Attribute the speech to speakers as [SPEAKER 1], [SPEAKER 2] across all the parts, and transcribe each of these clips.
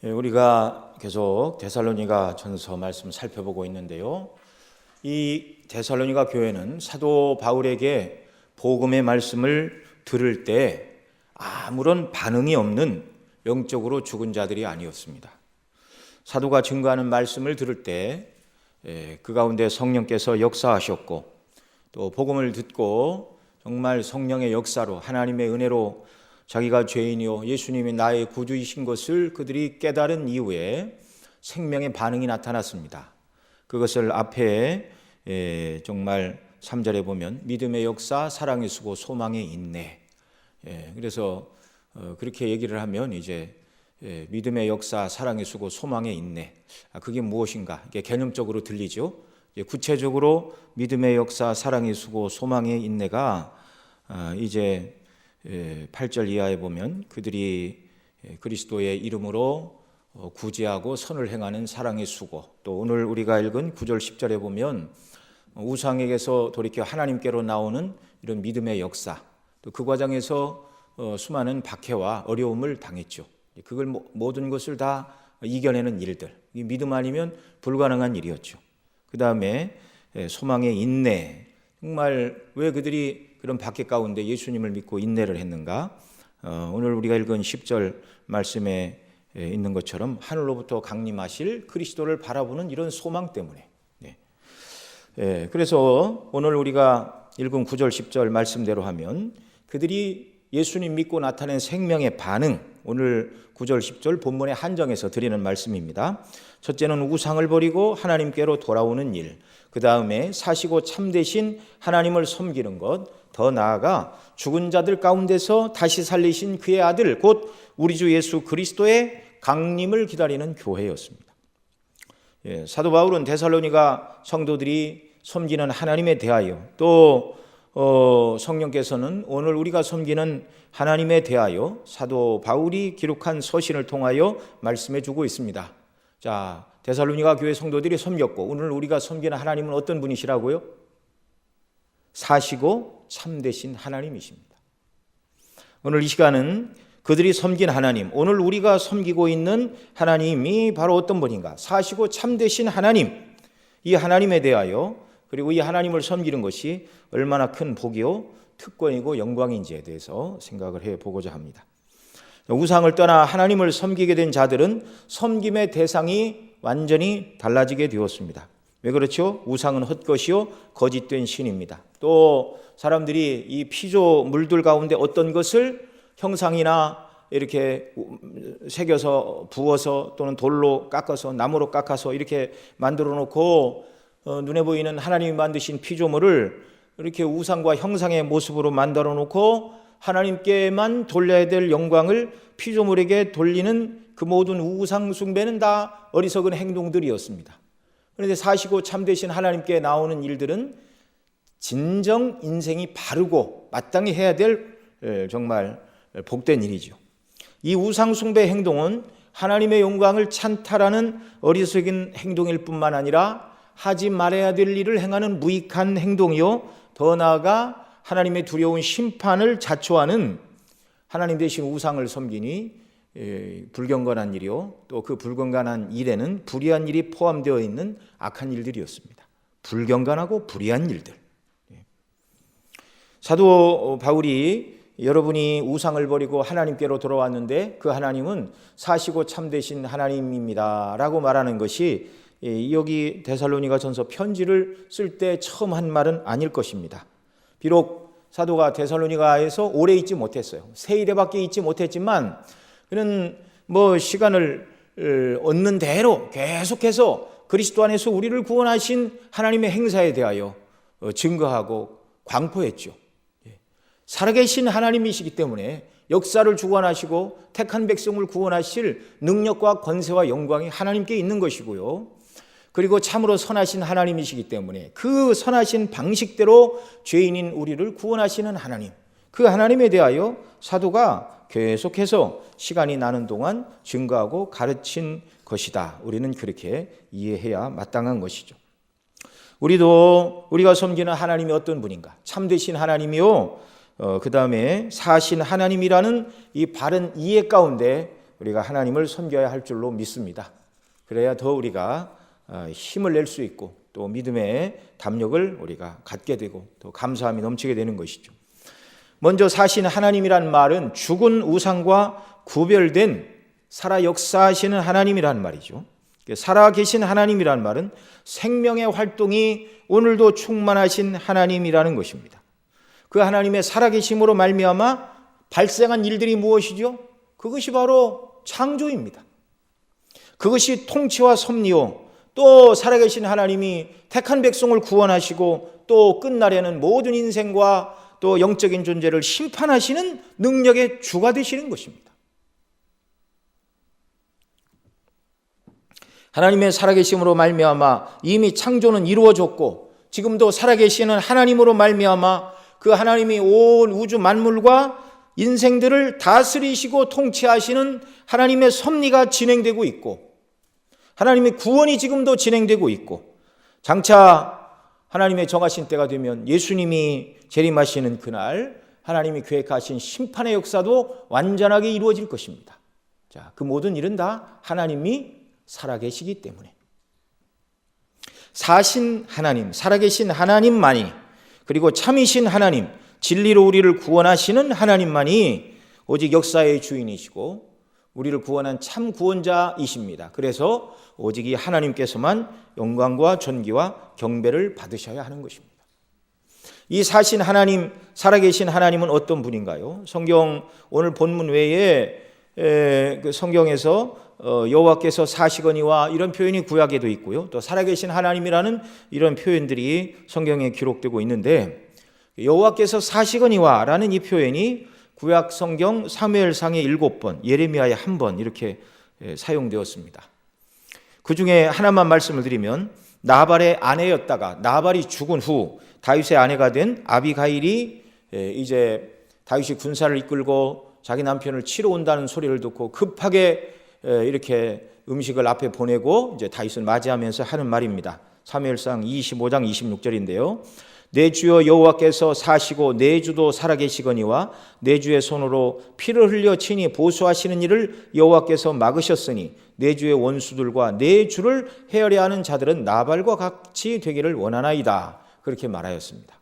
[SPEAKER 1] 우리가 계속 데살로니가 전서 말씀 살펴보고 있는데요. 이 데살로니가 교회는 사도 바울에게 복음의 말씀을 들을 때 아무런 반응이 없는 영적으로 죽은 자들이 아니었습니다. 사도가 증거하는 말씀을 들을 때 그 가운데 성령께서 역사하셨고, 또 복음을 듣고 정말 성령의 역사로 하나님의 은혜로 자기가 죄인이요 예수님이 나의 구주이신 것을 그들이 깨달은 이후에 생명의 반응이 나타났습니다. 그것을 앞에 정말 3절에 보면 믿음의 역사, 사랑의 수고, 소망의 인내. 그래서 그렇게 얘기를 하면 이제 믿음의 역사, 사랑의 수고, 소망의 인내. 그게 무엇인가? 이게 개념적으로 들리죠. 구체적으로 믿음의 역사, 사랑의 수고, 소망의 인내가 이제 8절 이하에 보면 그들이 그리스도의 이름으로 구제하고 선을 행하는 사랑의 수고, 또 오늘 우리가 읽은 9절 10절에 보면 우상에게서 돌이켜 하나님께로 나오는 이런 믿음의 역사, 또 그 과정에서 수많은 박해와 어려움을 당했죠. 그걸 모든 것을 다 이겨내는 일들, 이 믿음 아니면 불가능한 일이었죠. 그 다음에 소망의 인내, 정말 왜 그들이 그런 박해 가운데 예수님을 믿고 인내를 했는가? 오늘 우리가 읽은 10절 말씀에 있는 것처럼 하늘로부터 강림하실 그리스도를 바라보는 이런 소망 때문에. 그래서 오늘 우리가 읽은 9절 10절 말씀대로 하면 그들이 예수님 믿고 나타낸 생명의 반응, 오늘 9절 10절 본문의 한정에서 드리는 말씀입니다. 첫째는 우상을 버리고 하나님께로 돌아오는 일, 그 다음에 사시고 참되신 하나님을 섬기는 것, 더 나아가 죽은 자들 가운데서 다시 살리신 그의 아들 곧 우리 주 예수 그리스도의 강림을 기다리는 교회였습니다. 사도 바울은 데살로니가 성도들이 섬기는 하나님에 대하여, 또 성령께서는 오늘 우리가 섬기는 하나님에 대하여 사도 바울이 기록한 서신을 통하여 말씀해 주고 있습니다. 자, 데살로니가 교회 성도들이 섬겼고 오늘 우리가 섬기는 하나님은 어떤 분이시라고요? 사시고 참되신 하나님이십니다. 오늘 이 시간은 그들이 섬긴 하나님, 오늘 우리가 섬기고 있는 하나님이 바로 어떤 분인가? 사시고 참되신 하나님, 이 하나님에 대하여, 그리고 이 하나님을 섬기는 것이 얼마나 큰 복이요 특권이고 영광인지에 대해서 생각을 해보고자 합니다. 우상을 떠나 하나님을 섬기게 된 자들은 섬김의 대상이 완전히 달라지게 되었습니다. 왜 그렇죠? 우상은 헛것이요 거짓된 신입니다. 또 사람들이 이 피조물들 가운데 어떤 것을 형상이나 이렇게 새겨서 부어서 또는 돌로 깎아서 나무로 깎아서 이렇게 만들어 놓고 눈에 보이는 하나님이 만드신 피조물을 이렇게 우상과 형상의 모습으로 만들어 놓고 하나님께만 돌려야 될 영광을 피조물에게 돌리는 그 모든 우상 숭배는 다 어리석은 행동들이었습니다. 그런데 사시고 참되신 하나님께 나오는 일들은 진정 인생이 바르고 마땅히 해야 될 정말 복된 일이죠. 이 우상 숭배 행동은 하나님의 영광을 찬탈하는 어리석은 행동일 뿐만 아니라 하지 말아야 될 일을 행하는 무익한 행동이요, 더 나아가 하나님의 두려운 심판을 자초하는 하나님 대신 우상을 섬기니 불경건한 일이요, 또 그 불경건한 일에는 불의한 일이 포함되어 있는 악한 일들이었습니다. 불경건하고 불의한 일들. 사도 바울이 여러분이 우상을 버리고 하나님께로 돌아왔는데 그 하나님은 사시고 참되신 하나님입니다 라고 말하는 것이 여기 데살로니가 전서 편지를 쓸 때 처음 한 말은 아닐 것입니다. 비록 사도가 데살로니가에서 오래 있지 못했어요. 세 일에밖에 있지 못했지만 그는 시간을 얻는 대로 계속해서 그리스도 안에서 우리를 구원하신 하나님의 행사에 대하여 증거하고 광포했죠. 살아계신 하나님이시기 때문에 역사를 주관하시고 택한 백성을 구원하실 능력과 권세와 영광이 하나님께 있는 것이고요. 그리고 참으로 선하신 하나님이시기 때문에 그 선하신 방식대로 죄인인 우리를 구원하시는 하나님, 그 하나님에 대하여 사도가 계속해서 시간이 나는 동안 증거하고 가르친 것이다. 우리는 그렇게 이해해야 마땅한 것이죠. 우리가 섬기는 하나님이 어떤 분인가? 참되신 하나님이요, 그 다음에 사신 하나님이라는 이 바른 이해 가운데 우리가 하나님을 섬겨야 할 줄로 믿습니다. 그래야 더 우리가 힘을 낼 수 있고 또 믿음의 담력을 우리가 갖게 되고 또 감사함이 넘치게 되는 것이죠. 먼저 사신 하나님이란 말은 죽은 우상과 구별된 살아 역사하시는 하나님이란 말이죠. 살아 계신 하나님이란 말은 생명의 활동이 오늘도 충만하신 하나님이라는 것입니다. 그 하나님의 살아계심으로 말미암아 발생한 일들이 무엇이죠? 그것이 바로 창조입니다. 그것이 통치와 섭리요, 또 살아계신 하나님이 택한 백성을 구원하시고 또 끝날에는 모든 인생과 또 영적인 존재를 심판하시는 능력의 주가 되시는 것입니다. 하나님의 살아계심으로 말미암아 이미 창조는 이루어졌고 지금도 살아계시는 하나님으로 말미암아 그 하나님이 온 우주 만물과 인생들을 다스리시고 통치하시는 하나님의 섭리가 진행되고 있고 하나님의 구원이 지금도 진행되고 있고 장차 하나님의 정하신 때가 되면 예수님이 재림하시는 그날 하나님이 계획하신 심판의 역사도 완전하게 이루어질 것입니다. 자, 그 모든 일은 다 하나님이 살아계시기 때문에 사신 하나님, 살아계신 하나님만이 그리고 참이신 하나님, 진리로 우리를 구원하시는 하나님만이 오직 역사의 주인이시고 우리를 구원한 참 구원자이십니다. 그래서 오직 이 하나님께서만 영광과 존귀와 경배를 받으셔야 하는 것입니다. 이 사신 하나님, 살아계신 하나님은 어떤 분인가요? 성경 오늘 본문 외에 그 성경에서 여호와께서 사시거니와 이런 표현이 구약에도 있고요. 또 살아계신 하나님이라는 이런 표현들이 성경에 기록되고 있는데 여호와께서 사시거니와 라는 이 표현이 구약 성경 사무엘상에 7번, 예레미야에 1번 이렇게 사용되었습니다. 그 중에 하나만 말씀을 드리면 나발의 아내였다가 나발이 죽은 후 다윗의 아내가 된 아비가일이 이제 다윗이 군사를 이끌고 자기 남편을 치러 온다는 소리를 듣고 급하게 이렇게 음식을 앞에 보내고 이제 다윗을 맞이하면서 하는 말입니다. 사무엘상 25장 26절인데요. 내 주여 여호와께서 사시고 내 주도 살아계시거니와 내 주의 손으로 피를 흘려 친히 보수하시는 일을 여호와께서 막으셨으니 내 주의 원수들과 내 주를 헤아려 하는 자들은 나발과 같이 되기를 원하나이다. 그렇게 말하였습니다.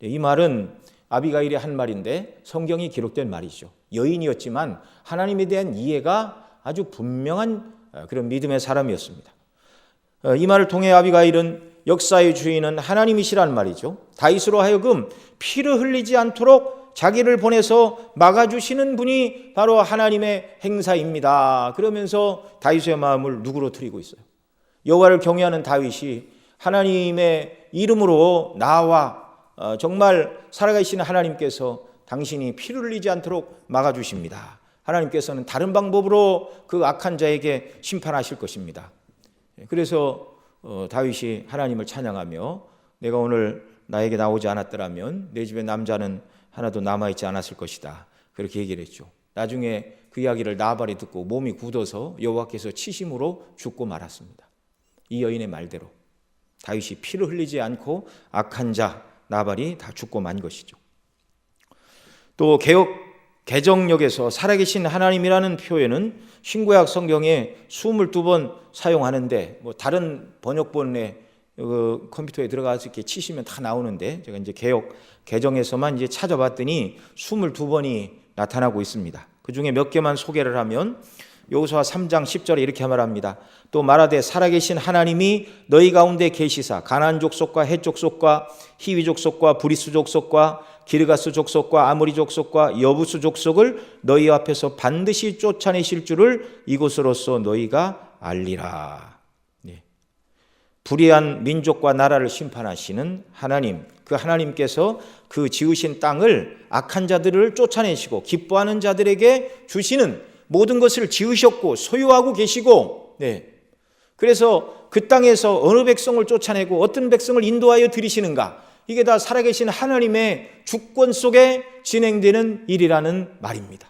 [SPEAKER 1] 이 말은 아비가일의 한 말인데 성경이 기록된 말이죠. 여인이었지만 하나님에 대한 이해가 아주 분명한 그런 믿음의 사람이었습니다. 이 말을 통해 아비가일은 역사의 주인은 하나님이시란 말이죠. 다윗으로 하여금 피를 흘리지 않도록 자기를 보내서 막아주시는 분이 바로 하나님의 행사입니다. 그러면서 다윗의 마음을 누구로 드리고 있어요? 여호와를 경외하는 다윗이 하나님의 이름으로 나와 정말 살아계시는 하나님께서 당신이 피를 흘리지 않도록 막아주십니다. 하나님께서는 다른 방법으로 그 악한 자에게 심판하실 것입니다. 그래서 다윗이 하나님을 찬양하며 내가 오늘 나에게 나오지 않았더라면 내 집에 남자는 하나도 남아있지 않았을 것이다. 그렇게 얘기를 했죠. 나중에 그 이야기를 나발이 듣고 몸이 굳어서 여호와께서 치심으로 죽고 말았습니다. 이 여인의 말대로 다윗이 피를 흘리지 않고 악한 자 나발이 다 죽고 만 것이죠. 또 개정역에서 살아계신 하나님이라는 표현은 신구약 성경에 22번 사용하는데 다른 번역본에 컴퓨터에 들어가서 이렇게 치시면 다 나오는데 제가 이제 개정에서만 이제 찾아봤더니 22번이 나타나고 있습니다. 그 중에 몇 개만 소개를 하면 여호수아 3장 10절에 이렇게 말합니다. 또 말하되 살아계신 하나님이 너희 가운데 계시사 가나안 족속과 헷 족속과 히위 족속과 브리스 족속과 기르가스 족속과 아모리 족속과 여부스 족속을 너희 앞에서 반드시 쫓아내실 줄을 이곳으로서 너희가 알리라. 불의한 민족과 나라를 심판하시는 하나님, 그 하나님께서 그 지으신 땅을 악한 자들을 쫓아내시고 기뻐하는 자들에게 주시는 모든 것을 지으셨고 소유하고 계시고, 그래서 그 땅에서 어느 백성을 쫓아내고 어떤 백성을 인도하여 들이시는가, 이게 다 살아계신 하나님의 주권 속에 진행되는 일이라는 말입니다.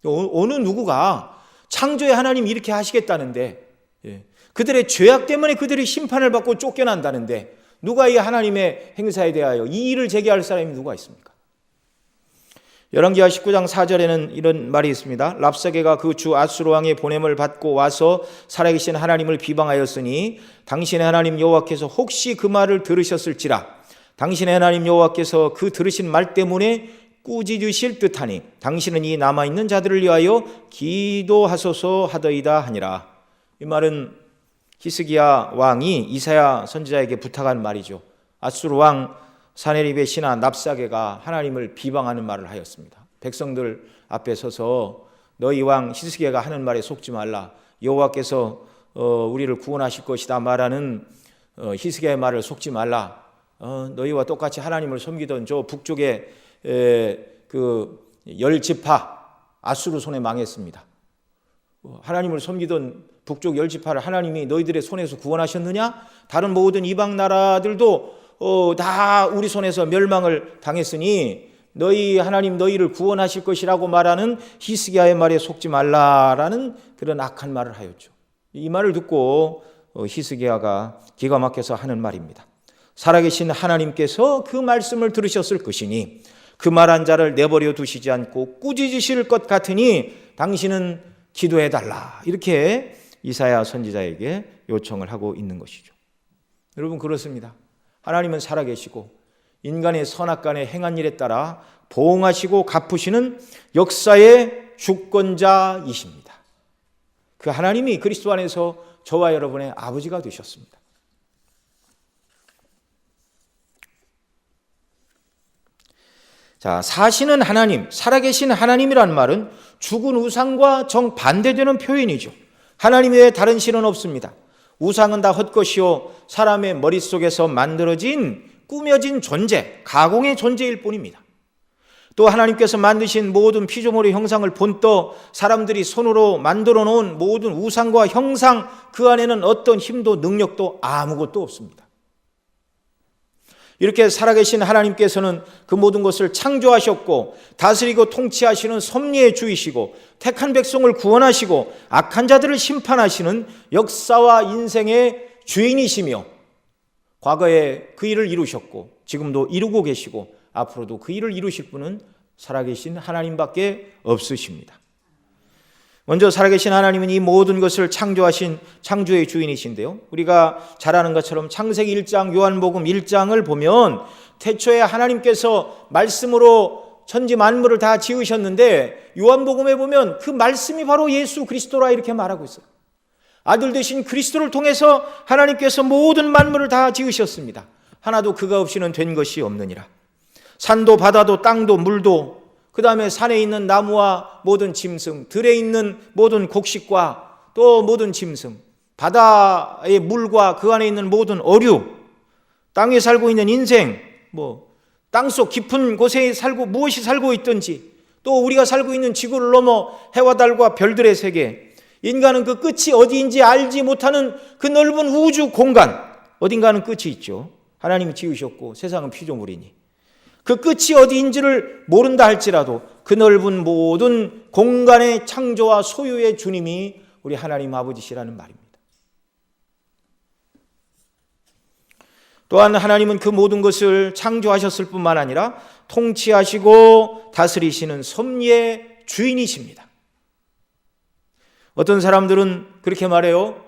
[SPEAKER 1] 어느 누구가 창조의 하나님이 이렇게 하시겠다는데, 그들의 죄악 때문에 그들이 심판을 받고 쫓겨난다는데 누가 이 하나님의 행사에 대하여 이 일을 제기할 사람이 누가 있습니까? 열왕기하 19장 4절에는 이런 말이 있습니다. 랍사게가 그 주 아수르 왕의 보냄을 받고 와서 살아계신 하나님을 비방하였으니 당신의 하나님 여호와께서 혹시 그 말을 들으셨을지라. 당신의 하나님 여호와께서 그 들으신 말 때문에 꾸짖으실 듯하니 당신은 이 남아있는 자들을 위하여 기도하소서 하더이다 하니라. 이 말은 히스기야 왕이 이사야 선지자에게 부탁한 말이죠. 아수르 왕 사네립의 신하 납사게가 하나님을 비방하는 말을 하였습니다. 백성들 앞에 서서 너희 왕 히스기야가 하는 말에 속지 말라. 여호와께서 우리를 구원하실 것이다 말하는 히스기야의 말을 속지 말라. 너희와 똑같이 하나님을 섬기던 저 북쪽의 그 10지파 아수르 손에 망했습니다. 하나님을 섬기던 북쪽 10지파를 하나님이 너희들의 손에서 구원하셨느냐? 다른 모든 이방 나라들도 다 우리 손에서 멸망을 당했으니 너희 하나님 너희를 구원하실 것이라고 말하는 히스기야의 말에 속지 말라라는 그런 악한 말을 하였죠. 이 말을 듣고 히스기야가 기가 막혀서 하는 말입니다. 살아계신 하나님께서 그 말씀을 들으셨을 것이니 그 말한 자를 내버려 두시지 않고 꾸짖으실 것 같으니 당신은 기도해달라. 이렇게 이사야 선지자에게 요청을 하고 있는 것이죠. 여러분, 그렇습니다. 하나님은 살아계시고 인간의 선악간에 행한 일에 따라 보응하시고 갚으시는 역사의 주권자이십니다. 그 하나님이 그리스도 안에서 저와 여러분의 아버지가 되셨습니다. 자, 사시는 하나님, 살아계신 하나님이란 말은 죽은 우상과 정반대되는 표현이죠. 하나님 외에 다른 신은 없습니다. 우상은 다 헛것이요 사람의 머릿속에서 만들어진 꾸며진 존재, 가공의 존재일 뿐입니다. 또 하나님께서 만드신 모든 피조물의 형상을 본떠 사람들이 손으로 만들어 놓은 모든 우상과 형상, 그 안에는 어떤 힘도 능력도 아무것도 없습니다. 이렇게 살아계신 하나님께서는 그 모든 것을 창조하셨고 다스리고 통치하시는 섭리의 주이시고 택한 백성을 구원하시고 악한 자들을 심판하시는 역사와 인생의 주인이시며 과거에 그 일을 이루셨고 지금도 이루고 계시고 앞으로도 그 일을 이루실 분은 살아계신 하나님밖에 없으십니다. 먼저 살아계신 하나님은 이 모든 것을 창조하신 창조의 주인이신데요, 우리가 잘 아는 것처럼 창세기 1장, 요한복음 1장을 보면 태초에 하나님께서 말씀으로 천지 만물을 다 지으셨는데 요한복음에 보면 그 말씀이 바로 예수 그리스도라 이렇게 말하고 있어요. 아들 되신 그리스도를 통해서 하나님께서 모든 만물을 다 지으셨습니다. 하나도 그가 없이는 된 것이 없느니라. 산도 바다도 땅도 물도 그 다음에 산에 있는 나무와 모든 짐승, 들에 있는 모든 곡식과 또 모든 짐승, 바다의 물과 그 안에 있는 모든 어류, 땅에 살고 있는 인생, 땅속 깊은 곳에 살고 무엇이 살고 있든지, 또 우리가 살고 있는 지구를 넘어 해와 달과 별들의 세계, 인간은 그 끝이 어디인지 알지 못하는 그 넓은 우주 공간, 어딘가는 끝이 있죠. 하나님이 지으셨고 세상은 피조물이니 그 끝이 어디인지를 모른다 할지라도 그 넓은 모든 공간의 창조와 소유의 주님이 우리 하나님 아버지시라는 말입니다. 또한 하나님은 그 모든 것을 창조하셨을 뿐만 아니라 통치하시고 다스리시는 섭리의 주인이십니다. 어떤 사람들은 그렇게 말해요.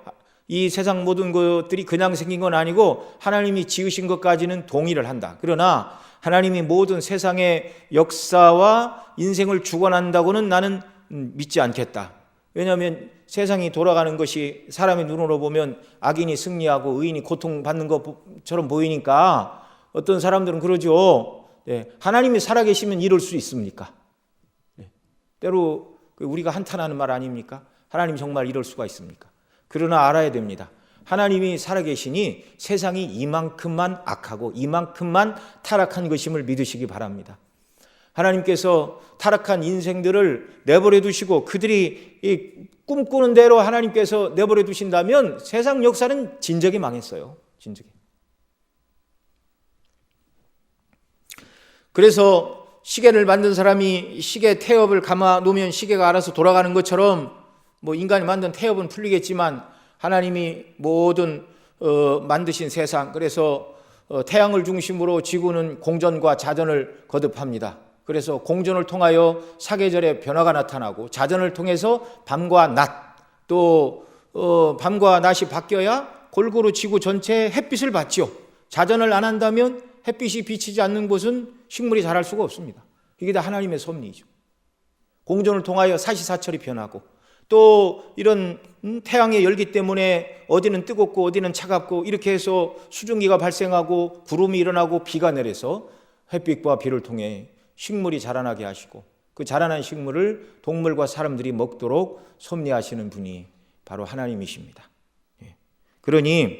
[SPEAKER 1] 이 세상 모든 것들이 그냥 생긴 건 아니고 하나님이 지으신 것까지는 동의를 한다. 그러나 하나님이 모든 세상의 역사와 인생을 주관한다고는 나는 믿지 않겠다. 왜냐하면 세상이 돌아가는 것이 사람의 눈으로 보면 악인이 승리하고 의인이 고통받는 것처럼 보이니까 어떤 사람들은 그러죠. 하나님이 살아계시면 이럴 수 있습니까? 때로 우리가 한탄하는 말 아닙니까? 하나님 정말 이럴 수가 있습니까? 그러나 알아야 됩니다. 하나님이 살아계시니 세상이 이만큼만 악하고 이만큼만 타락한 것임을 믿으시기 바랍니다. 하나님께서 타락한 인생들을 내버려 두시고 그들이 꿈꾸는 대로 하나님께서 내버려 두신다면 세상 역사는 진작에 망했어요. 진작에. 그래서 시계를 만든 사람이 시계 태엽을 감아 놓으면 시계가 알아서 돌아가는 것처럼 인간이 만든 태엽은 풀리겠지만 하나님이 모든 만드신 세상, 그래서 태양을 중심으로 지구는 공전과 자전을 거듭합니다. 그래서 공전을 통하여 사계절의 변화가 나타나고 자전을 통해서 밤과 낮, 또 밤과 낮이 바뀌어야 골고루 지구 전체에 햇빛을 받죠. 자전을 안 한다면 햇빛이 비치지 않는 곳은 식물이 자랄 수가 없습니다. 이게 다 하나님의 섭리이죠. 공전을 통하여 사시사철이 변하고 또 이런 태양의 열기 때문에 어디는 뜨겁고 어디는 차갑고 이렇게 해서 수증기가 발생하고 구름이 일어나고 비가 내려서 햇빛과 비를 통해 식물이 자라나게 하시고 그 자라난 식물을 동물과 사람들이 먹도록 섭리하시는 분이 바로 하나님이십니다. 그러니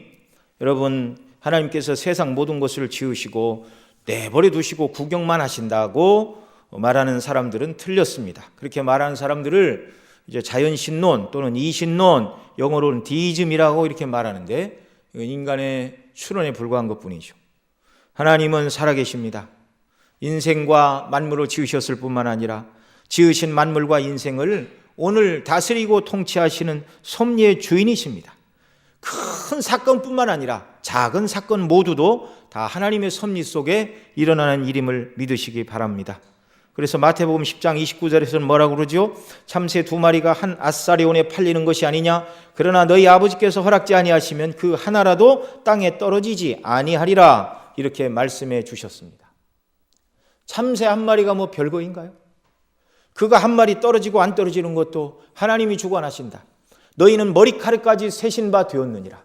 [SPEAKER 1] 여러분, 하나님께서 세상 모든 것을 지으시고 내버려 두시고 구경만 하신다고 말하는 사람들은 틀렸습니다. 그렇게 말하는 사람들을 이제 자연신론 또는 이신론, 영어로는 디이즘이라고 이렇게 말하는데 인간의 추론에 불과한 것뿐이죠. 하나님은 살아계십니다. 인생과 만물을 지으셨을 뿐만 아니라 지으신 만물과 인생을 오늘 다스리고 통치하시는 섭리의 주인이십니다. 큰 사건뿐만 아니라 작은 사건 모두도 다 하나님의 섭리 속에 일어나는 일임을 믿으시기 바랍니다. 그래서 마태복음 10장 29절에서는 뭐라고 그러죠? 참새 2마리가 한 아사리온에 팔리는 것이 아니냐? 그러나 너희 아버지께서 허락지 아니하시면 그 하나라도 땅에 떨어지지 아니하리라. 이렇게 말씀해 주셨습니다. 참새 한 마리가 뭐 별거인가요? 그가 한 마리 떨어지고 안 떨어지는 것도 하나님이 주관하신다. 너희는 머리카락까지 세신 바 되었느니라.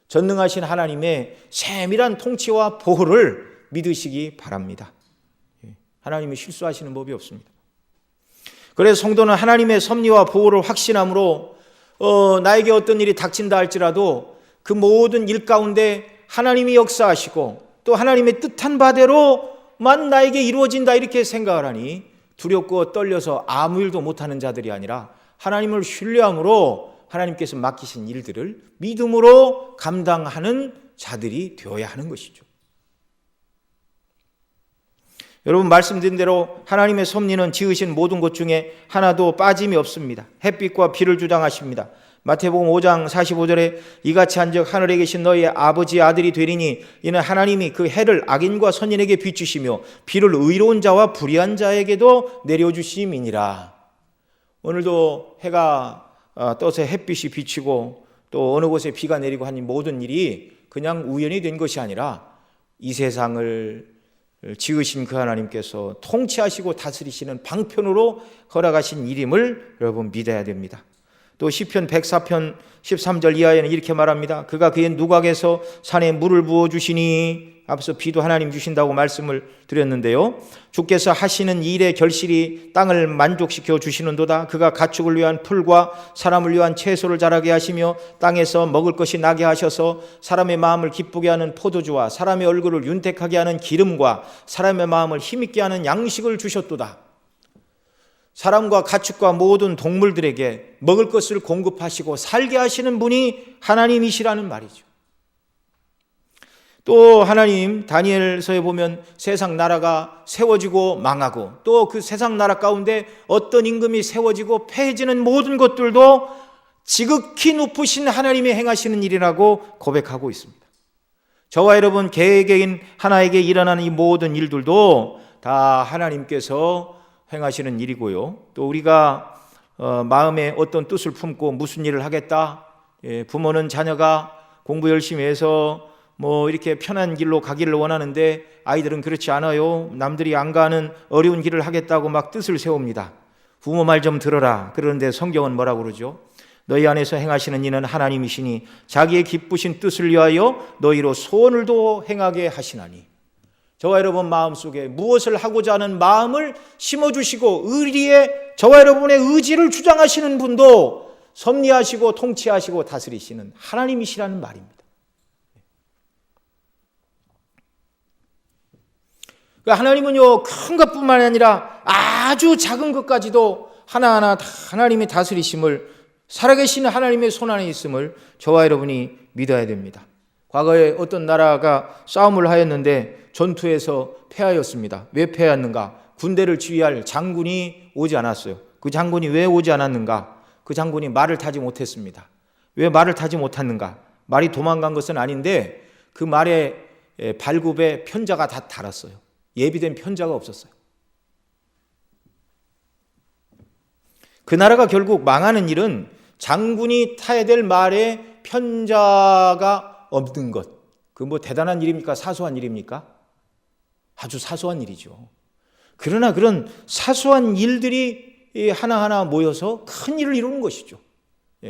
[SPEAKER 1] 전능하신 하나님의 세밀한 통치와 보호를 믿으시기 바랍니다. 하나님이 실수하시는 법이 없습니다. 그래서 성도는 하나님의 섭리와 보호를 확신함으로 나에게 어떤 일이 닥친다 할지라도 그 모든 일 가운데 하나님이 역사하시고 또 하나님의 뜻한 바대로만 나에게 이루어진다 이렇게 생각을 하니 두렵고 떨려서 아무 일도 못하는 자들이 아니라 하나님을 신뢰함으로 하나님께서 맡기신 일들을 믿음으로 감당하는 자들이 되어야 하는 것이죠. 여러분, 말씀드린 대로 하나님의 섭리는 지으신 모든 것 중에 하나도 빠짐이 없습니다. 햇빛과 비를 주장하십니다. 마태복음 5장 45절에 이같이 한즉 하늘에 계신 너희의 아버지의 아들이 되리니 이는 하나님이 그 해를 악인과 선인에게 비추시며 비를 의로운 자와 불의한 자에게도 내려주심이니라. 오늘도 해가 떠서 햇빛이 비치고 또 어느 곳에 비가 내리고 하는 모든 일이 그냥 우연이 된 것이 아니라 이 세상을 지으신 그 하나님께서 통치하시고 다스리시는 방편으로 허락하신 일임을 여러분 믿어야 됩니다. 또 시편 104편 13절 이하에는 이렇게 말합니다. 그가 그의 누각에서 산에 물을 부어주시니, 앞서 비도 하나님 주신다고 말씀을 드렸는데요. 주께서 하시는 일의 결실이 땅을 만족시켜 주시는도다. 그가 가축을 위한 풀과 사람을 위한 채소를 자라게 하시며 땅에서 먹을 것이 나게 하셔서 사람의 마음을 기쁘게 하는 포도주와 사람의 얼굴을 윤택하게 하는 기름과 사람의 마음을 힘있게 하는 양식을 주셨도다. 사람과 가축과 모든 동물들에게 먹을 것을 공급하시고 살게 하시는 분이 하나님이시라는 말이죠. 또 하나님 다니엘서에 보면 세상 나라가 세워지고 망하고 또 그 세상 나라 가운데 어떤 임금이 세워지고 패해지는 모든 것들도 지극히 높으신 하나님이 행하시는 일이라고 고백하고 있습니다. 저와 여러분 개개인 하나에게 일어나는 이 모든 일들도 다 하나님께서 행하시는 일이고요. 또 우리가 마음에 어떤 뜻을 품고 무슨 일을 하겠다, 부모는 자녀가 공부 열심히 해서 뭐 이렇게 편한 길로 가기를 원하는데 아이들은 그렇지 않아요. 남들이 안 가는 어려운 길을 하겠다고 막 뜻을 세웁니다. 부모 말 좀 들어라. 그런데 성경은 뭐라고 그러죠? 너희 안에서 행하시는 이는 하나님이시니 자기의 기쁘신 뜻을 위하여 너희로 소원을도 행하게 하시나니. 저와 여러분 마음속에 무엇을 하고자 하는 마음을 심어주시고 의리에 저와 여러분의 의지를 주장하시는 분도 섭리하시고 통치하시고 다스리시는 하나님이시라는 말입니다. 하나님은요, 큰 것뿐만 아니라 아주 작은 것까지도 하나하나 다 하나님이 다스리심을, 살아계시는 하나님의 손안에 있음을 저와 여러분이 믿어야 됩니다. 과거에 어떤 나라가 싸움을 하였는데 전투에서 패하였습니다. 왜 패하였는가? 군대를 지휘할 장군이 오지 않았어요. 그 장군이 왜 오지 않았는가? 그 장군이 말을 타지 못했습니다. 왜 말을 타지 못했는가? 말이 도망간 것은 아닌데 그 말의 발굽에 편자가 다 달았어요. 예비된 편자가 없었어요. 그 나라가 결국 망하는 일은 장군이 타야 될 말에 편자가 없는 것. 그 뭐 대단한 일입니까? 사소한 일입니까? 아주 사소한 일이죠. 그러나 그런 사소한 일들이 하나하나 모여서 큰 일을 이루는 것이죠.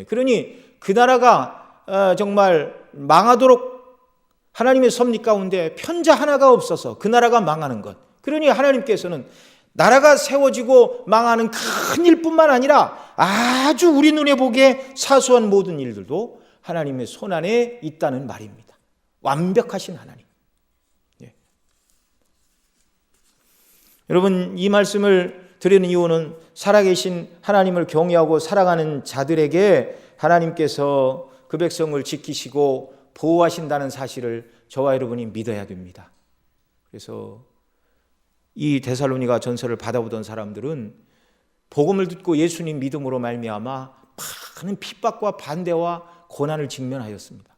[SPEAKER 1] 그러니 그 나라가 정말 망하도록 하나님의 섭리 가운데 편자 하나가 없어서 그 나라가 망하는 것. 그러니 하나님께서는 나라가 세워지고 망하는 큰 일뿐만 아니라 아주 우리 눈에 보기에 사소한 모든 일들도 하나님의 손안에 있다는 말입니다. 완벽하신 하나님. 예. 여러분, 이 말씀을 드리는 이유는 살아계신 하나님을 경외하고 살아가는 자들에게 하나님께서 그 백성을 지키시고 보호하신다는 사실을 저와 여러분이 믿어야 됩니다. 그래서 이 데살로니가 전서를 받아보던 사람들은 복음을 듣고 예수님 믿음으로 말미암아 많은 핍박과 반대와 고난을 직면하였습니다.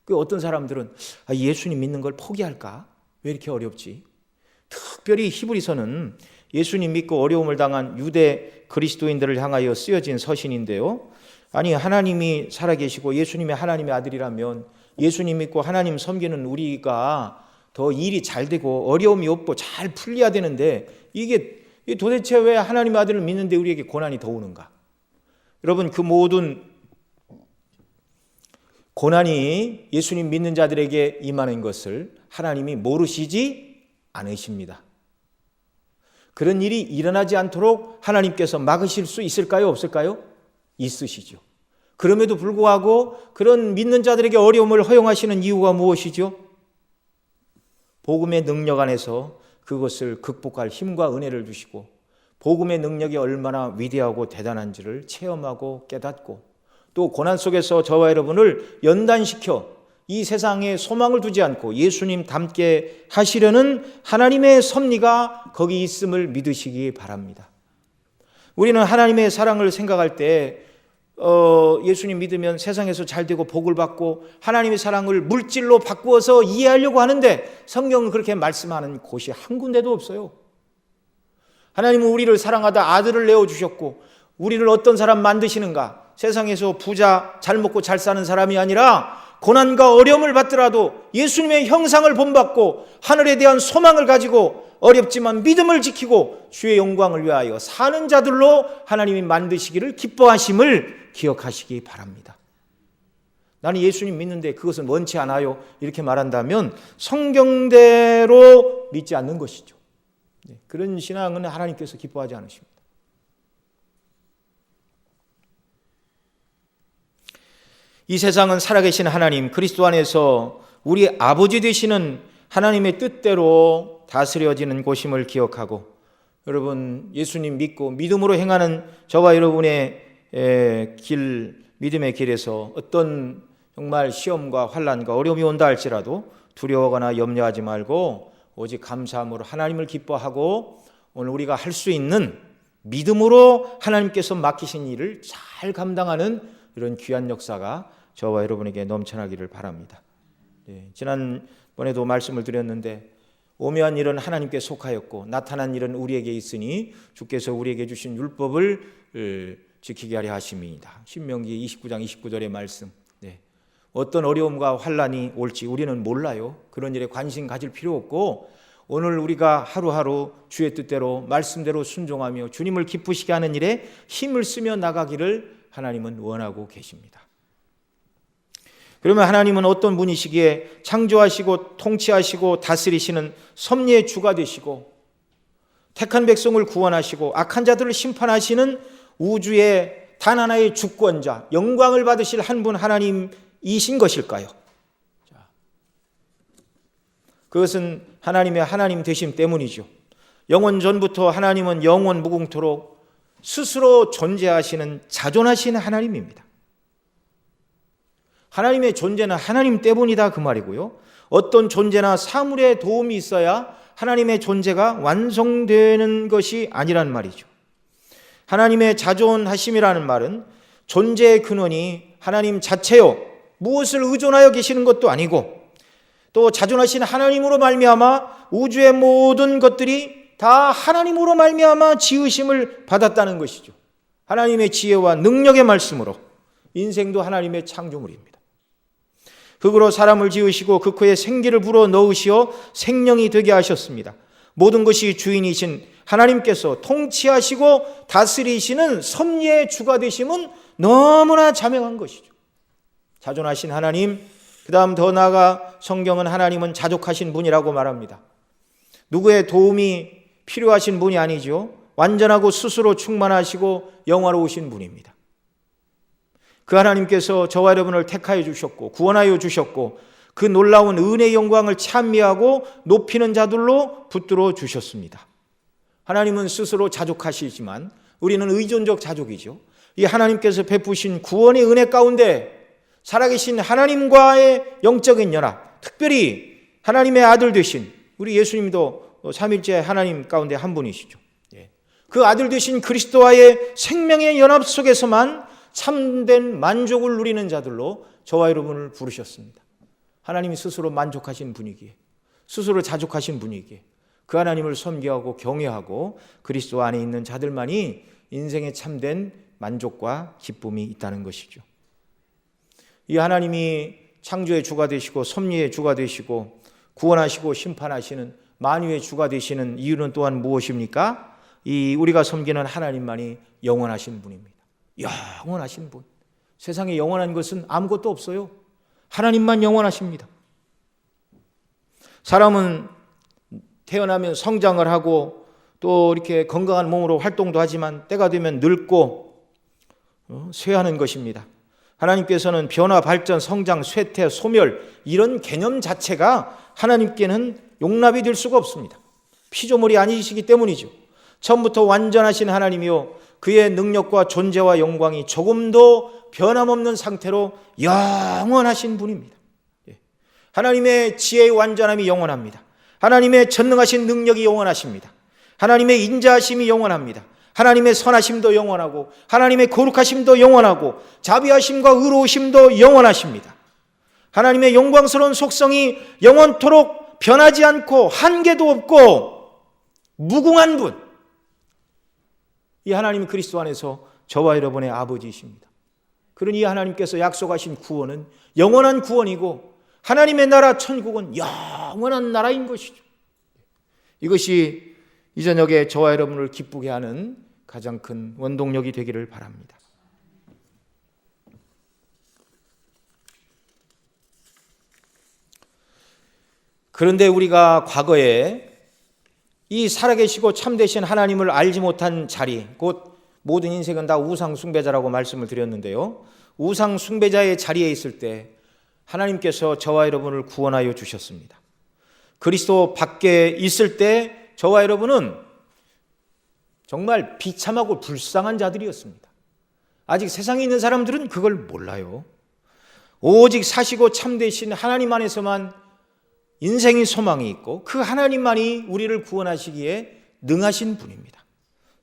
[SPEAKER 1] 그 어떤 사람들은 예수님 믿는 걸 포기할까? 왜 이렇게 어렵지? 특별히 히브리서는 예수님 믿고 어려움을 당한 유대 그리스도인들을 향하여 쓰여진 서신인데요. 아니, 하나님이 살아계시고 예수님이 하나님의 아들이라면 예수님 믿고 하나님 섬기는 우리가 더 일이 잘 되고 어려움이 없고 잘 풀려야 되는데 이게 도대체 왜 하나님의 아들을 믿는데 우리에게 고난이 더 오는가? 여러분, 그 모든 고난이 예수님 믿는 자들에게 임하는 것을 하나님이 모르시지 않으십니다. 그런 일이 일어나지 않도록 하나님께서 막으실 수 있을까요? 없을까요? 있으시죠. 그럼에도 불구하고 그런 믿는 자들에게 어려움을 허용하시는 이유가 무엇이죠? 복음의 능력 안에서 그것을 극복할 힘과 은혜를 주시고 복음의 능력이 얼마나 위대하고 대단한지를 체험하고 깨닫고 또 고난 속에서 저와 여러분을 연단시켜 이 세상에 소망을 두지 않고 예수님 닮게 하시려는 하나님의 섭리가 거기 있음을 믿으시기 바랍니다. 우리는 하나님의 사랑을 생각할 때 예수님 믿으면 세상에서 잘 되고 복을 받고 하나님의 사랑을 물질로 바꾸어서 이해하려고 하는데 성경은 그렇게 말씀하는 곳이 한 군데도 없어요. 하나님은 우리를 사랑하다 아들을 내어주셨고 우리를 어떤 사람 만드시는가? 세상에서 부자 잘 먹고 잘 사는 사람이 아니라 고난과 어려움을 받더라도 예수님의 형상을 본받고 하늘에 대한 소망을 가지고 어렵지만 믿음을 지키고 주의 영광을 위하여 사는 자들로 하나님이 만드시기를 기뻐하심을 기억하시기 바랍니다. 나는 예수님 믿는데 그것은 원치 않아요. 이렇게 말한다면 성경대로 믿지 않는 것이죠. 그런 신앙은 하나님께서 기뻐하지 않으십니다. 이 세상은 살아계신 하나님 그리스도 안에서 우리 아버지 되시는 하나님의 뜻대로 다스려지는 곳임을 기억하고 여러분 예수님 믿고 믿음으로 행하는 저와 여러분의 믿음의 길에서 어떤 정말 시험과 환난과 어려움이 온다 할지라도 두려워하거나 염려하지 말고 오직 감사함으로 하나님을 기뻐하고 오늘 우리가 할 수 있는 믿음으로 하나님께서 맡기신 일을 잘 감당하는 이런 귀한 역사가 저와 여러분에게 넘쳐나기를 바랍니다. 지난번에도 말씀을 드렸는데 오묘한 일은 하나님께 속하였고 나타난 일은 우리에게 있으니 주께서 우리에게 주신 율법을 지키게 하려 하심이니이다. 신명기 29장 29절의 말씀. 어떤 어려움과 환난이 올지 우리는 몰라요. 그런 일에 관심 가질 필요 없고 오늘 우리가 하루하루 주의 뜻대로 말씀대로 순종하며 주님을 기쁘시게 하는 일에 힘을 쓰며 나가기를 하나님은 원하고 계십니다. 그러면 하나님은 어떤 분이시기에 창조하시고 통치하시고 다스리시는 섭리의 주가 되시고 택한 백성을 구원하시고 악한 자들을 심판하시는 우주의 단 하나의 주권자 영광을 받으실 한 분 하나님이신 것일까요? 그것은 하나님의 하나님 되심 때문이죠. 영원 전부터 하나님은 영원 무궁토록 스스로 존재하시는 자존하신 하나님입니다. 하나님의 존재는 하나님 때문이다 그 말이고요. 어떤 존재나 사물의 도움이 있어야 하나님의 존재가 완성되는 것이 아니란 말이죠. 하나님의 자존하심이라는 말은 존재의 근원이 하나님 자체요 무엇을 의존하여 계시는 것도 아니고 또 자존하신 하나님으로 말미암아 우주의 모든 것들이 다 하나님으로 말미암아 지으심을 받았다는 것이죠. 하나님의 지혜와 능력의 말씀으로 인생도 하나님의 창조물입니다. 흙으로 사람을 지으시고 그 코에 생기를 불어 넣으시어 생명이 되게 하셨습니다. 모든 것이 주인이신 하나님께서 통치하시고 다스리시는 섭리의 주가 되심은 너무나 자명한 것이죠. 자존하신 하나님, 그 다음 더 나아가 성경은 하나님은 자족하신 분이라고 말합니다. 누구의 도움이 필요하신 분이 아니죠. 완전하고 스스로 충만하시고 영화로우신 분입니다. 그 하나님께서 저와 여러분을 택하여 주셨고 구원하여 주셨고 그 놀라운 은혜의 영광을 찬미하고 높이는 자들로 붙들어 주셨습니다. 하나님은 스스로 자족하시지만 우리는 의존적 자족이죠. 이 하나님께서 베푸신 구원의 은혜 가운데 살아계신 하나님과의 영적인 연합, 특별히 하나님의 아들 되신 우리 예수님도 삼일째 하나님 가운데 한 분이시죠. 그 아들 되신 그리스도와의 생명의 연합 속에서만 참된 만족을 누리는 자들로 저와 여러분을 부르셨습니다. 하나님이 스스로 만족하신 분이기에, 스스로 자족하신 분이기에 그 하나님을 섬기하고 경외하고 그리스도 안에 있는 자들만이 인생에 참된 만족과 기쁨이 있다는 것이죠. 이 하나님이 창조의 주가 되시고 섭리의 주가 되시고 구원하시고 심판하시는 만유의 주가 되시는 이유는 또한 무엇입니까? 이 우리가 섬기는 하나님만이 영원하신 분입니다. 영원하신 분. 세상에 영원한 것은 아무것도 없어요. 하나님만 영원하십니다. 사람은 태어나면 성장을 하고 또 이렇게 건강한 몸으로 활동도 하지만 때가 되면 늙고 쇠하는 것입니다. 하나님께서는 변화, 발전, 성장, 쇠퇴, 소멸 이런 개념 자체가 하나님께는 용납이 될 수가 없습니다. 피조물이 아니시기 때문이죠. 처음부터 완전하신 하나님이요 그의 능력과 존재와 영광이 조금도 변함없는 상태로 영원하신 분입니다. 하나님의 지혜의 완전함이 영원합니다. 하나님의 전능하신 능력이 영원하십니다. 하나님의 인자하심이 영원합니다. 하나님의 선하심도 영원하고 하나님의 거룩하심도 영원하고 자비하심과 의로우심도 영원하십니다. 하나님의 영광스러운 속성이 영원토록 변하지 않고 한계도 없고 무궁한 분, 이 하나님 그리스도 안에서 저와 여러분의 아버지이십니다. 그러니 이 하나님께서 약속하신 구원은 영원한 구원이고 하나님의 나라 천국은 영원한 나라인 것이죠. 이것이 이 저녁에 저와 여러분을 기쁘게 하는 가장 큰 원동력이 되기를 바랍니다. 그런데 우리가 과거에 이 살아계시고 참되신 하나님을 알지 못한 자리, 곧 모든 인생은 다 우상 숭배자라고 말씀을 드렸는데요. 우상 숭배자의 자리에 있을 때 하나님께서 저와 여러분을 구원하여 주셨습니다. 그리스도 밖에 있을 때 저와 여러분은 정말 비참하고 불쌍한 자들이었습니다. 아직 세상에 있는 사람들은 그걸 몰라요. 오직 사시고 참되신 하나님 안에서만 인생의 소망이 있고 그 하나님만이 우리를 구원하시기에 능하신 분입니다.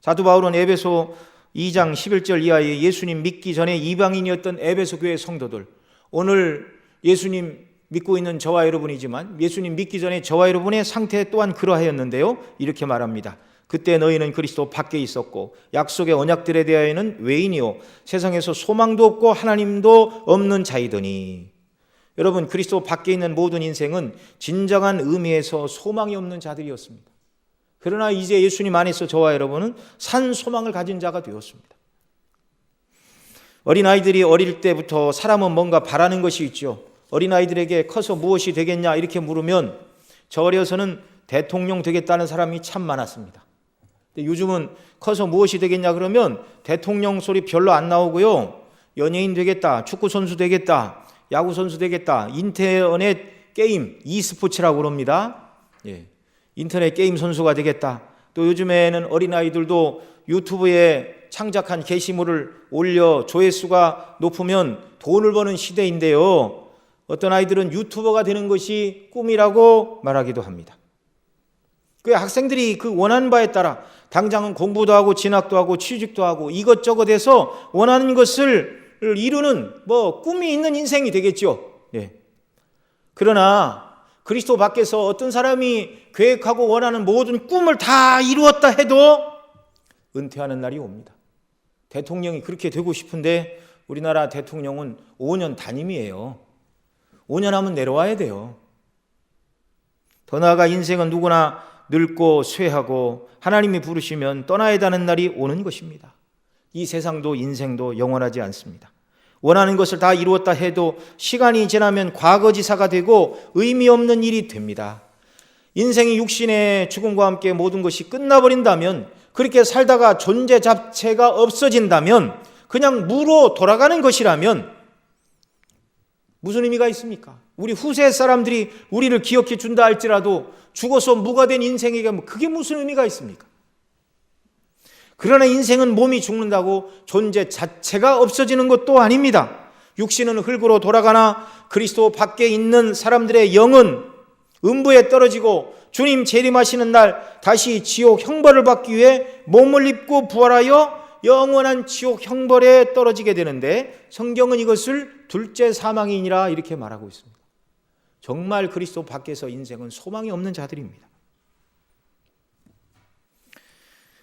[SPEAKER 1] 사도 바울은 에베소 2장 11절 이하에 예수님 믿기 전에 이방인이었던 에베소 교회 성도들, 오늘 예수님 믿고 있는 저와 여러분이지만 예수님 믿기 전에 저와 여러분의 상태 또한 그러하였는데요. 이렇게 말합니다. 그때 너희는 그리스도 밖에 있었고 약속의 언약들에 대하여는 외인이요 세상에서 소망도 없고 하나님도 없는 자이더니. 여러분, 그리스도 밖에 있는 모든 인생은 진정한 의미에서 소망이 없는 자들이었습니다. 그러나 이제 예수님 안에서 저와 여러분은 산 소망을 가진 자가 되었습니다. 어린아이들이 어릴 때부터 사람은 뭔가 바라는 것이 있죠. 어린아이들에게 커서 무엇이 되겠냐 이렇게 물으면 저 어려서는 대통령 되겠다는 사람이 참 많았습니다. 근데 요즘은 커서 무엇이 되겠냐 그러면 대통령 소리 별로 안 나오고요. 연예인 되겠다, 축구선수 되겠다, 야구선수 되겠다, 인터넷 게임, e스포츠라고 그럽니다. 인터넷 게임 선수가 되겠다. 또 요즘에는 어린아이들도 유튜브에 창작한 게시물을 올려 조회수가 높으면 돈을 버는 시대인데요. 어떤 아이들은 유튜버가 되는 것이 꿈이라고 말하기도 합니다. 그 학생들이 그 원하는 바에 따라 당장은 공부도 하고 진학도 하고 취직도 하고 이것저것 해서 원하는 것을 이루는 꿈이 있는 인생이 되겠죠. 그러나 그리스도 밖에서 어떤 사람이 계획하고 원하는 모든 꿈을 다 이루었다 해도 은퇴하는 날이 옵니다. 대통령이 그렇게 되고 싶은데 우리나라 대통령은 5년 단임이에요. 5년 하면 내려와야 돼요. 더 나아가 인생은 누구나 늙고 쇠하고 하나님이 부르시면 떠나야 하는 날이 오는 것입니다. 이 세상도 인생도 영원하지 않습니다. 원하는 것을 다 이루었다 해도 시간이 지나면 과거지사가 되고 의미 없는 일이 됩니다. 인생이 육신의 죽음과 함께 모든 것이 끝나버린다면, 그렇게 살다가 존재 자체가 없어진다면, 그냥 무로 돌아가는 것이라면 무슨 의미가 있습니까? 우리 후세 사람들이 우리를 기억해 준다 할지라도 죽어서 무가 된 인생에게 그게 무슨 의미가 있습니까? 그러나 인생은 몸이 죽는다고 존재 자체가 없어지는 것도 아닙니다. 육신은 흙으로 돌아가나 그리스도 밖에 있는 사람들의 영은 음부에 떨어지고 주님 재림하시는 날 다시 지옥 형벌을 받기 위해 몸을 입고 부활하여 영원한 지옥 형벌에 떨어지게 되는데, 성경은 이것을 둘째 사망이니라 이렇게 말하고 있습니다. 정말 그리스도 밖에서 인생은 소망이 없는 자들입니다.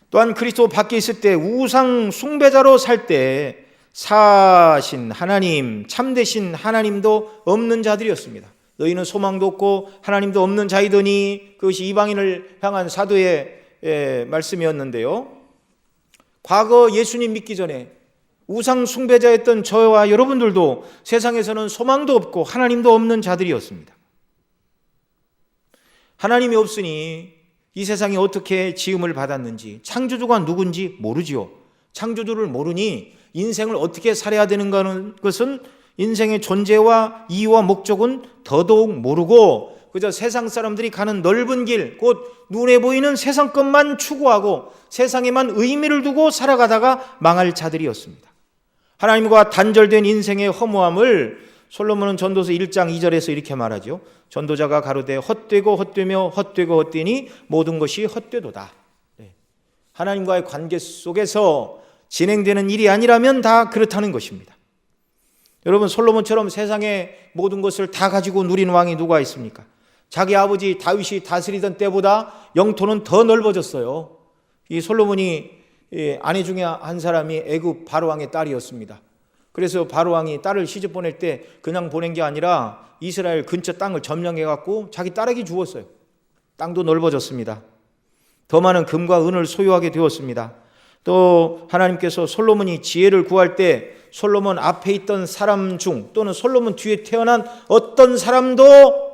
[SPEAKER 1] 또한 그리스도 밖에 있을 때 우상 숭배자로 살 때 사신 하나님, 참되신 하나님도 없는 자들이었습니다. 너희는 소망도 없고 하나님도 없는 자이더니, 그것이 이방인을 향한 사도의 말씀이었는데요. 과거 예수님 믿기 전에 우상 숭배자였던 저와 여러분들도 세상에서는 소망도 없고 하나님도 없는 자들이었습니다. 하나님이 없으니 이 세상이 어떻게 지음을 받았는지, 창조주가 누군지 모르지요. 창조주를 모르니 인생을 어떻게 살아야 되는가 것은, 인생의 존재와 이유와 목적은 더더욱 모르고 그저 세상 사람들이 가는 넓은 길, 곧 눈에 보이는 세상 것만 추구하고 세상에만 의미를 두고 살아가다가 망할 자들이었습니다. 하나님과 단절된 인생의 허무함을 솔로몬은 전도서 1장 2절에서 이렇게 말하죠. 전도자가 가로되 헛되고 헛되며 헛되고 헛되니 모든 것이 헛되도다. 하나님과의 관계 속에서 진행되는 일이 아니라면 다 그렇다는 것입니다. 여러분, 솔로몬처럼 세상의 모든 것을 다 가지고 누린 왕이 누가 있습니까? 자기 아버지 다윗이 다스리던 때보다 영토는 더 넓어졌어요. 이 솔로몬이 아내 중에 한 사람이 애굽 바로왕의 딸이었습니다. 그래서 바로왕이 딸을 시집 보낼 때 그냥 보낸 게 아니라 이스라엘 근처 땅을 점령해갖고 자기 딸에게 주었어요. 땅도 넓어졌습니다. 더 많은 금과 은을 소유하게 되었습니다. 또 하나님께서 솔로몬이 지혜를 구할 때 솔로몬 앞에 있던 사람 중, 또는 솔로몬 뒤에 태어난 어떤 사람도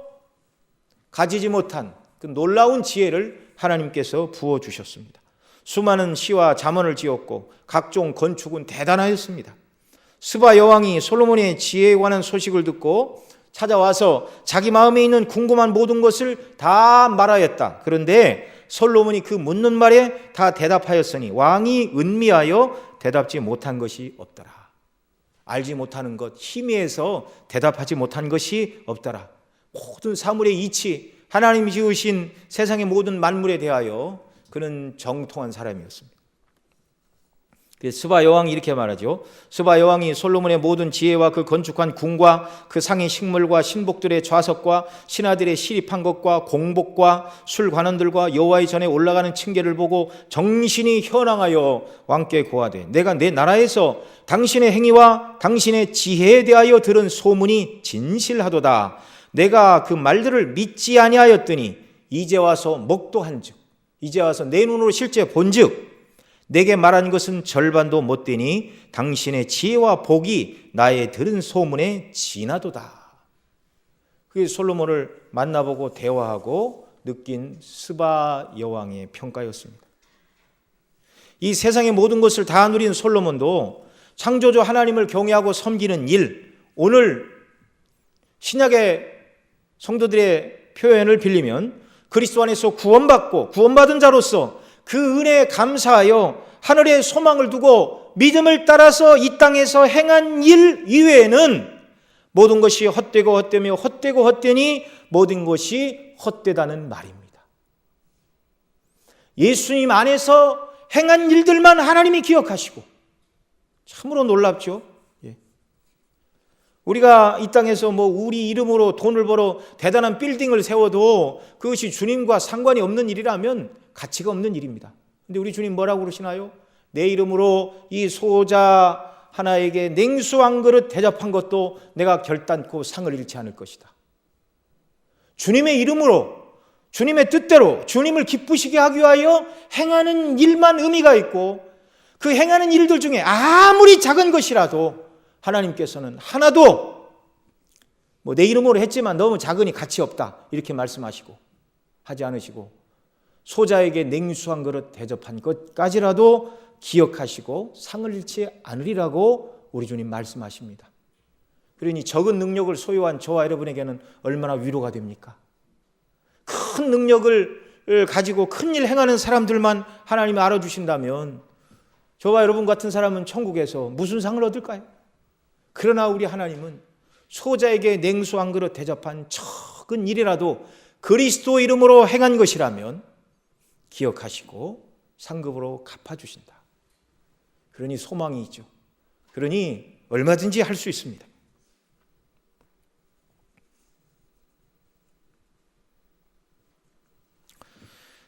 [SPEAKER 1] 가지지 못한 그 놀라운 지혜를 하나님께서 부어주셨습니다. 수많은 시와 잠언을 지었고 각종 건축은 대단하였습니다. 스바 여왕이 솔로몬의 지혜에 관한 소식을 듣고 찾아와서 자기 마음에 있는 궁금한 모든 것을 다 말하였다. 그런데 솔로몬이 그 묻는 말에 다 대답하였으니 왕이 은미하여 대답지 못한 것이 없더라. 알지 못하는 것, 희미해서 대답하지 못한 것이 없더라. 모든 사물의 이치, 하나님이 지으신 세상의 모든 만물에 대하여 그는 정통한 사람이었습니다. 스바 여왕이 이렇게 말하죠. 스바 여왕이 솔로몬의 모든 지혜와 그 건축한 궁과 그 상의 식물과 신복들의 좌석과 신하들의 시립한 것과 공복과 술관원들과 여호와의 전에 올라가는 층계를 보고 정신이 현황하여 왕께 고하되, 내가 내 나라에서 당신의 행위와 당신의 지혜에 대하여 들은 소문이 진실하도다. 내가 그 말들을 믿지 아니하였더니 이제 와서 목도한즉, 이제 와서 내 눈으로 실제 본즉 내게 말한 것은 절반도 못 되니 당신의 지혜와 복이 나의 들은 소문에 지나도다. 그게 솔로몬을 만나보고 대화하고 느낀 스바 여왕의 평가였습니다. 이 세상의 모든 것을 다 누린 솔로몬도 창조주 하나님을 경외하고 섬기는 일, 오늘 신약의 성도들의 표현을 빌리면 그리스도 안에서 구원받고 구원받은 자로서 그 은혜에 감사하여 하늘의 소망을 두고 믿음을 따라서 이 땅에서 행한 일 이외에는 모든 것이 헛되고 헛되며 헛되고 헛되니 모든 것이 헛되다는 말입니다. 예수님 안에서 행한 일들만 하나님이 기억하시고, 참으로 놀랍죠. 우리가 이 땅에서 우리 이름으로 돈을 벌어 대단한 빌딩을 세워도 그것이 주님과 상관이 없는 일이라면 가치가 없는 일입니다. 근데 우리 주님 뭐라고 그러시나요? 내 이름으로 이 소자 하나에게 냉수 한 그릇 대접한 것도 내가 결단코 상을 잃지 않을 것이다. 주님의 이름으로, 주님의 뜻대로 주님을 기쁘시게 하기 위하여 행하는 일만 의미가 있고, 그 행하는 일들 중에 아무리 작은 것이라도 하나님께서는 하나도 내 이름으로 했지만 너무 작으니 가치 없다 이렇게 말씀하시고 하지 않으시고, 소자에게 냉수 한 그릇 대접한 것까지라도 기억하시고 상을 잃지 않으리라고 우리 주님 말씀하십니다. 그러니 적은 능력을 소유한 저와 여러분에게는 얼마나 위로가 됩니까? 큰 능력을 가지고 큰 일 행하는 사람들만 하나님이 알아주신다면 저와 여러분 같은 사람은 천국에서 무슨 상을 얻을까요? 그러나 우리 하나님은 소자에게 냉수 한 그릇 대접한 적은 일이라도 그리스도 이름으로 행한 것이라면 기억하시고 상급으로 갚아주신다. 그러니 소망이 있죠. 그러니 얼마든지 할 수 있습니다.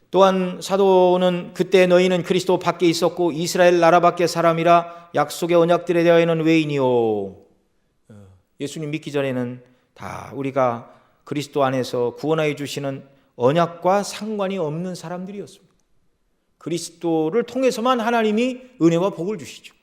[SPEAKER 1] 또한 사도는 그때 너희는 그리스도 밖에 있었고 이스라엘 나라 밖의 사람이라 약속의 언약들에 대하여는 외인이요. 예수님 믿기 전에는 다 우리가 그리스도 안에서 구원하여 주시는 언약과 상관이 없는 사람들이었습니다. 그리스도를 통해서만 하나님이 은혜와 복을 주시죠.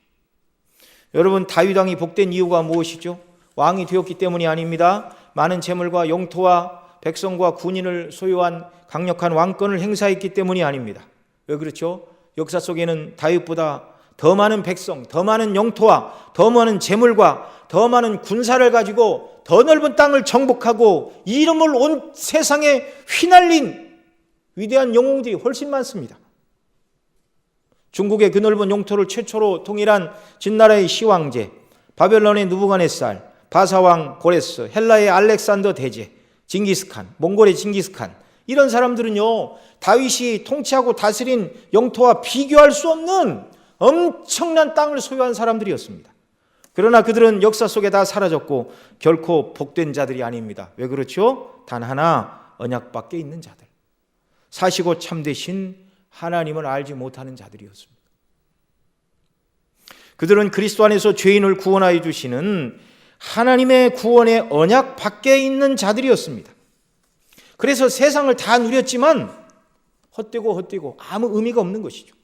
[SPEAKER 1] 여러분, 다윗 왕이 복된 이유가 무엇이죠? 왕이 되었기 때문이 아닙니다. 많은 재물과 영토와 백성과 군인을 소유한 강력한 왕권을 행사했기 때문이 아닙니다. 왜 그렇죠? 역사 속에는 다윗보다 더 많은 백성, 더 많은 영토와 더 많은 재물과 더 많은 군사를 가지고 더 넓은 땅을 정복하고 이름을 온 세상에 휘날린 위대한 영웅들이 훨씬 많습니다. 중국의 그 넓은 영토를 최초로 통일한 진나라의 시황제, 바벨론의 느부갓네살, 바사왕 고레스, 헬라의 알렉산더 대제, 징기스칸, 몽골의 징기스칸, 이런 사람들은요, 다윗이 통치하고 다스린 영토와 비교할 수 없는 엄청난 땅을 소유한 사람들이었습니다. 그러나 그들은 역사 속에 다 사라졌고 결코 복된 자들이 아닙니다. 왜 그렇죠? 단 하나, 언약밖에 있는 자들, 사시고 참되신 하나님을 알지 못하는 자들이었습니다. 그들은 그리스도 안에서 죄인을 구원하여 주시는 하나님의 구원의 언약 밖에 있는 자들이었습니다. 그래서 세상을 다 누렸지만 헛되고 아무 의미가 없는 것이죠.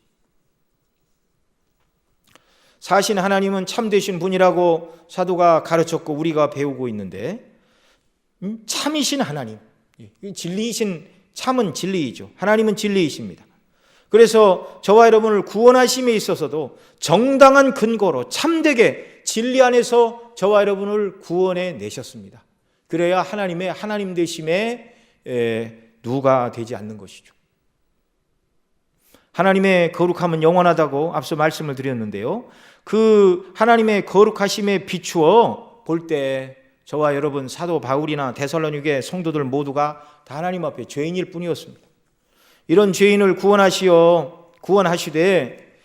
[SPEAKER 1] 사실 하나님은 참되신 분이라고 사도가 가르쳤고 우리가 배우고 있는데, 참이신 하나님, 진리이신, 참은 진리이죠. 하나님은 진리이십니다. 그래서 저와 여러분을 구원하심에 있어서도 정당한 근거로 참되게 진리 안에서 저와 여러분을 구원해 내셨습니다. 그래야 하나님의 하나님 되심에 누가 되지 않는 것이죠. 하나님의 거룩함은 영원하다고 앞서 말씀을 드렸는데요, 그 하나님의 거룩하심에 비추어 볼 때 저와 여러분, 사도 바울이나 데살로니게 성도들 모두가 다 하나님 앞에 죄인일 뿐이었습니다. 이런 죄인을 구원하시되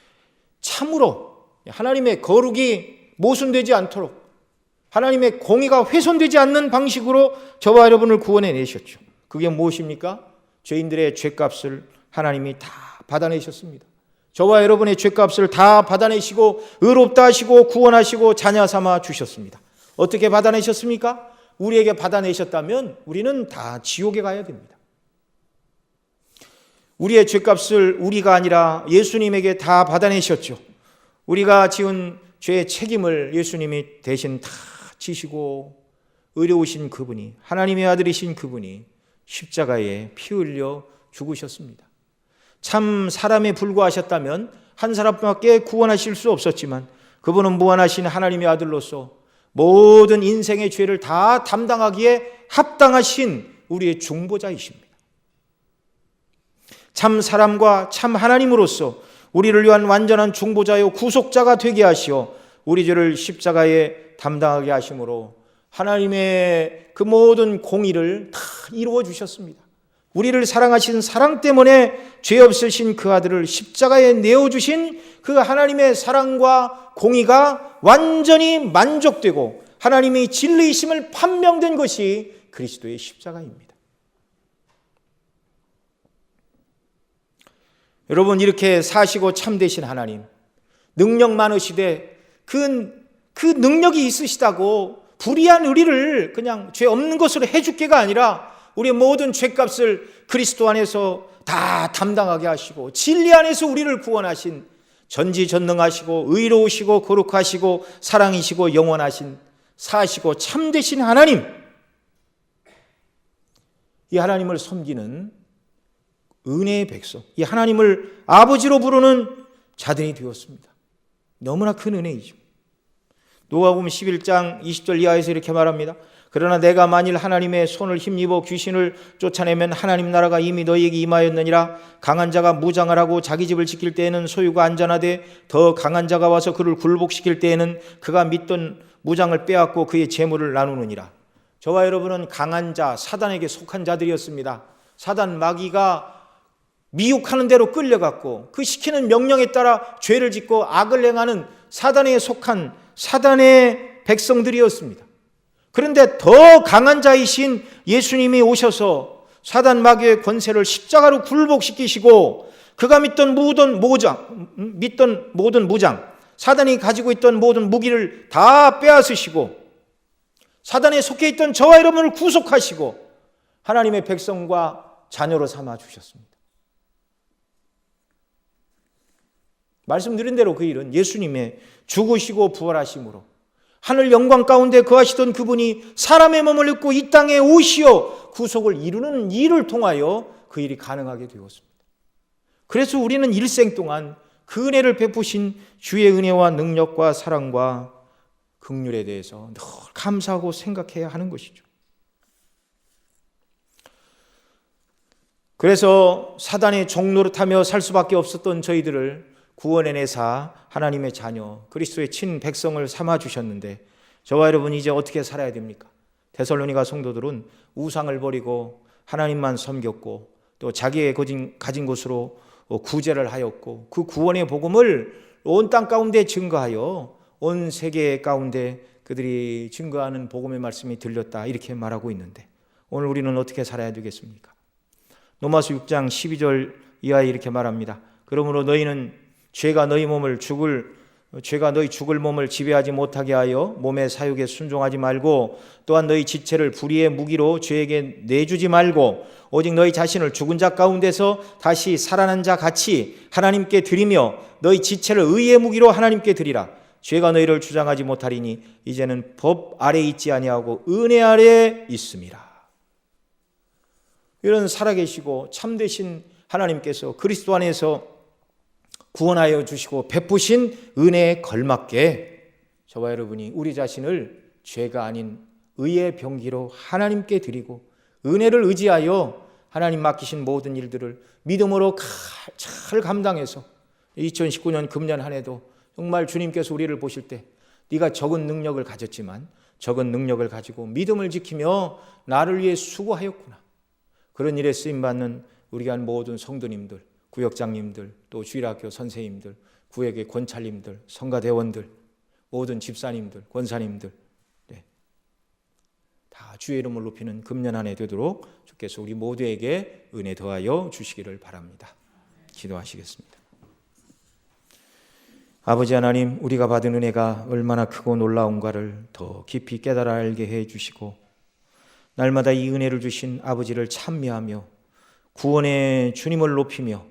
[SPEAKER 1] 참으로 하나님의 거룩이 모순되지 않도록, 하나님의 공의가 훼손되지 않는 방식으로 저와 여러분을 구원해 내셨죠. 그게 무엇입니까? 죄인들의 죄값을 하나님이 다 받아내셨습니다. 저와 여러분의 죄값을 다 받아내시고 의롭다 하시고 구원하시고 자녀 삼아 주셨습니다. 어떻게 받아내셨습니까? 우리에게 받아내셨다면 우리는 다 지옥에 가야 됩니다. 우리의 죄값을 우리가 아니라 예수님에게 다 받아내셨죠. 우리가 지은 죄의 책임을 예수님이 대신 다 지시고 의로우신 그분이, 하나님의 아들이신 그분이 십자가에 피 흘려 죽으셨습니다. 참 사람에 불과하셨다면 한 사람밖에 구원하실 수 없었지만 그분은 무한하신 하나님의 아들로서 모든 인생의 죄를 다 담당하기에 합당하신 우리의 중보자이십니다. 참 사람과 참 하나님으로서 우리를 위한 완전한 중보자요 구속자가 되게 하시어 우리 죄를 십자가에 담당하게 하심으로 하나님의 그 모든 공의를 다 이루어 주셨습니다. 우리를 사랑하신 사랑 때문에 죄 없으신 그 아들을 십자가에 내어주신 그 하나님의 사랑과 공의가 완전히 만족되고 하나님의 진리이심을 판명된 것이 그리스도의 십자가입니다. 여러분, 이렇게 사시고 참되신 하나님, 능력 많으시되 그 능력이 있으시다고 불의한 우리를 그냥 죄 없는 것으로 해줄게가 아니라 우리의 모든 죄값을 그리스도 안에서 다 담당하게 하시고 진리 안에서 우리를 구원하신 전지전능하시고 의로우시고 거룩하시고 사랑이시고 영원하신 사시고 참되신 하나님, 이 하나님을 섬기는 은혜의 백성, 이 하나님을 아버지로 부르는 자들이 되었습니다. 너무나 큰 은혜이죠. 누가복음 11장 20절 이하에서 이렇게 말합니다. 그러나 내가 만일 하나님의 손을 힘입어 귀신을 쫓아내면 하나님 나라가 이미 너희에게 임하였느니라. 강한 자가 무장을 하고 자기 집을 지킬 때에는 소유가 안전하되 더 강한 자가 와서 그를 굴복시킬 때에는 그가 믿던 무장을 빼앗고 그의 재물을 나누느니라. 저와 여러분은 강한 자, 사단에게 속한 자들이었습니다. 사단 마귀가 미혹하는 대로 끌려갔고 그 시키는 명령에 따라 죄를 짓고 악을 행하는 사단에 속한 사단의 백성들이었습니다. 그런데 더 강한 자이신 예수님이 오셔서 사단 마귀의 권세를 십자가로 굴복시키시고 그가 믿던 모든 무장, 사단이 가지고 있던 모든 무기를 다 빼앗으시고 사단에 속해 있던 저와 여러분을 구속하시고 하나님의 백성과 자녀로 삼아 주셨습니다. 말씀드린 대로 그 일은 예수님의 죽으시고 부활하심으로 하늘 영광 가운데 거하시던 그분이 사람의 몸을 입고 이 땅에 오시어 구속을 이루는 일을 통하여 그 일이 가능하게 되었습니다. 그래서 우리는 일생 동안 그 은혜를 베푸신 주의 은혜와 능력과 사랑과 긍휼에 대해서 늘 감사하고 생각해야 하는 것이죠. 그래서 사단의 종노릇하며 살 수밖에 없었던 저희들을 구원해내사 하나님의 자녀 그리스도의 친백성을 삼아주셨는데 저와 여러분 이제 어떻게 살아야 됩니까? 데살로니가 성도들은 우상을 버리고 하나님만 섬겼고 또 자기의 가진 것으로 구제를 하였고 그 구원의 복음을 온 땅 가운데 증거하여 온 세계 가운데 그들이 증거하는 복음의 말씀이 들렸다 이렇게 말하고 있는데 오늘 우리는 어떻게 살아야 되겠습니까? 로마서 6장 12절 이하에 이렇게 말합니다. 그러므로 너희는 죄가 너희 죽을 몸을 지배하지 못하게 하여 몸의 사욕에 순종하지 말고 또한 너희 지체를 불의의 무기로 죄에게 내주지 말고 오직 너희 자신을 죽은 자 가운데서 다시 살아난 자 같이 하나님께 드리며 너희 지체를 의의 무기로 하나님께 드리라. 죄가 너희를 주장하지 못하리니 이제는 법 아래 있지 아니하고 은혜 아래 있음이라. 이런 살아계시고 참되신 하나님께서 그리스도 안에서 구원하여 주시고 베푸신 은혜에 걸맞게 저와 여러분이 우리 자신을 죄가 아닌 의의 병기로 하나님께 드리고 은혜를 의지하여 하나님 맡기신 모든 일들을 믿음으로 잘 감당해서 2019년 금년 한 해도 정말 주님께서 우리를 보실 때 네가 적은 능력을 가졌지만 적은 능력을 가지고 믿음을 지키며 나를 위해 수고하였구나. 그런 일에 쓰임받는 우리가 모든 성도님들, 구역장님들, 또 주일학교 선생님들, 구역의 권찰님들, 성가대원들, 모든 집사님들, 권사님들 다 주의 이름을 높이는 금년 한 해 되도록 주께서 우리 모두에게 은혜 더하여 주시기를 바랍니다. 기도하시겠습니다. 아버지 하나님, 우리가 받은 은혜가 얼마나 크고 놀라운가를 더 깊이 깨달아 알게 해주시고 날마다 이 은혜를 주신 아버지를 찬미하며 구원의 주님을 높이며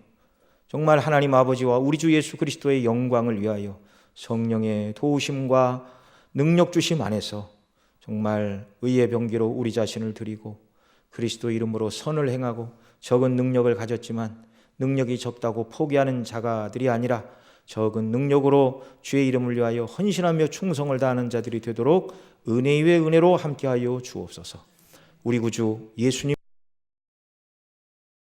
[SPEAKER 1] 정말 하나님 아버지와 우리 주 예수 그리스도의 영광을 위하여 성령의 도우심과 능력 주심 안에서 정말 의의 병기로 우리 자신을 드리고 그리스도 이름으로 선을 행하고 적은 능력을 가졌지만 능력이 적다고 포기하는 자가들이 아니라 적은 능력으로 주의 이름을 위하여 헌신하며 충성을 다하는 자들이 되도록 은혜 위에 은혜로 함께하여 주옵소서. 우리 구주 예수님